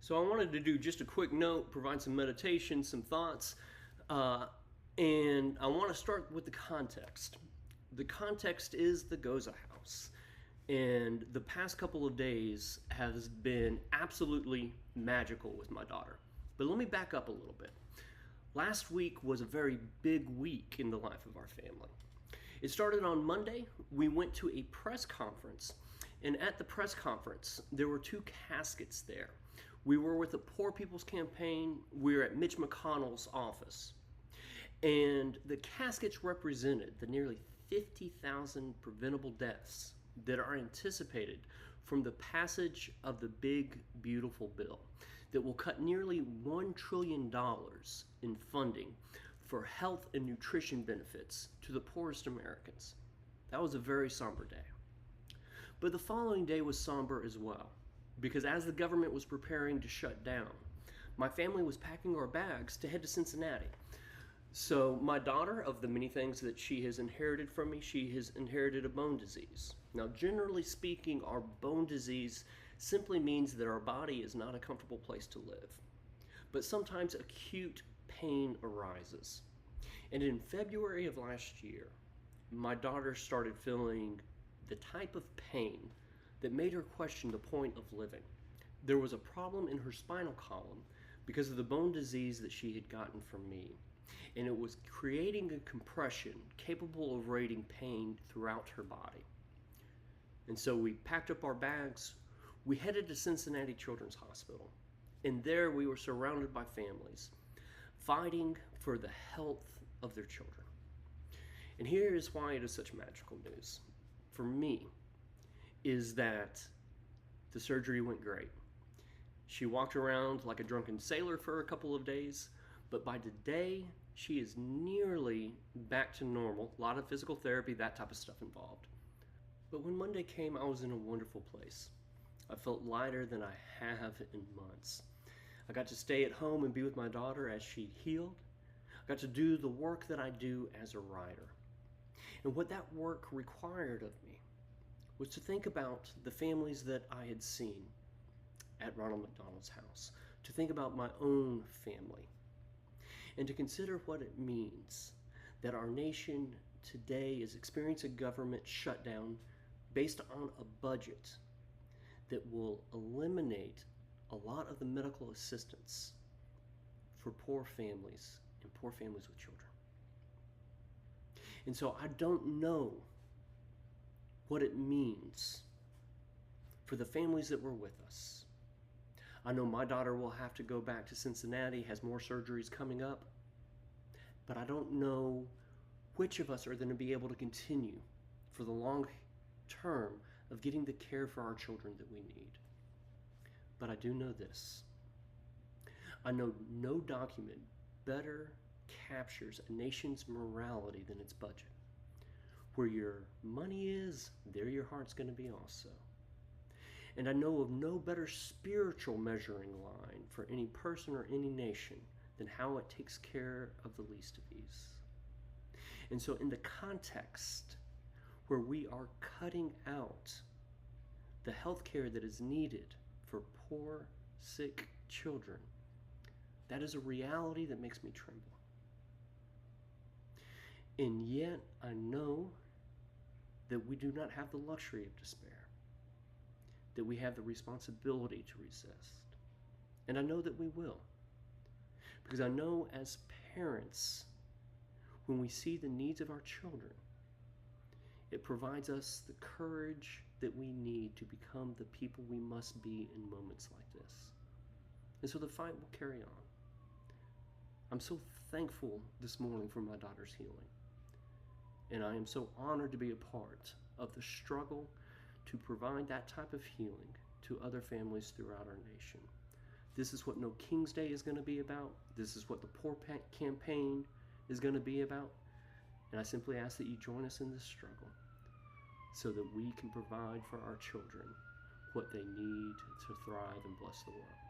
So I wanted to do just a quick note, provide some meditation, some thoughts, and I want to start with the context. The context is the Goza house, and the past couple of days has been absolutely magical with my daughter. But let me back up a little bit. Last week was a very big week in the life of our family. It started on Monday. We went to a press conference, and at the press conference, there were two caskets there. We were with the Poor People's Campaign. We were at Mitch McConnell's office. And the caskets represented the nearly 50,000 preventable deaths that are anticipated from the passage of the big, beautiful bill that will cut nearly $1 trillion in funding for health and nutrition benefits to the poorest Americans. That was a very somber day. But the following day was somber as well, because as the government was preparing to shut down, my family was packing our bags to head to Cincinnati. So my daughter, of the many things that she has inherited from me, she has inherited a bone disease. Now, generally speaking, our bone disease simply means that our body is not a comfortable place to live. But sometimes acute pain arises. And in February of last year, my daughter started feeling the type of pain that made her question the point of living. There was a problem in her spinal column because of the bone disease that she had gotten from me. And it was creating a compression capable of rating pain throughout her body. And so we packed up our bags, we headed to Cincinnati Children's Hospital, and there we were surrounded by families fighting for the health of their children. And here is why it is such magical news for me, is that the surgery went great. She walked around like a drunken sailor for a couple of days, but by today, she is nearly back to normal. A lot of physical therapy, that type of stuff involved. But when Monday came, I was in a wonderful place. I felt lighter than I have in months. I got to stay at home and be with my daughter as she healed. I got to do the work that I do as a writer. And what that work required of me was to think about the families that I had seen at Ronald McDonald's house, to think about my own family, and to consider what it means that our nation today is experiencing a government shutdown based on a budget that will eliminate a lot of the medical assistance for poor families and poor families with children. And so I don't know what it means for the families that were with us. I know my daughter will have to go back to Cincinnati, has more surgeries coming up, but I don't know which of us are going to be able to continue for the long term of getting the care for our children that we need. But I do know this. I know no document better captures a nation's morality than its budget. Where your money is, there your heart's going to be also. And I know of no better spiritual measuring line for any person or any nation than how it takes care of the least of these. And so in the context where we are cutting out the health care that is needed for poor, sick children, that is a reality that makes me tremble. And yet I know that we do not have the luxury of despair, that we have the responsibility to resist. And I know that we will. Because I know as parents, when we see the needs of our children, it provides us the courage that we need to become the people we must be in moments like this. And so the fight will carry on. I'm so thankful this morning for my daughter's healing. And I am so honored to be a part of the struggle to provide that type of healing to other families throughout our nation. This is what No King's Day is going to be about. This is what the Poor Campaign is going to be about. And I simply ask that you join us in this struggle so that we can provide for our children what they need to thrive and bless the world.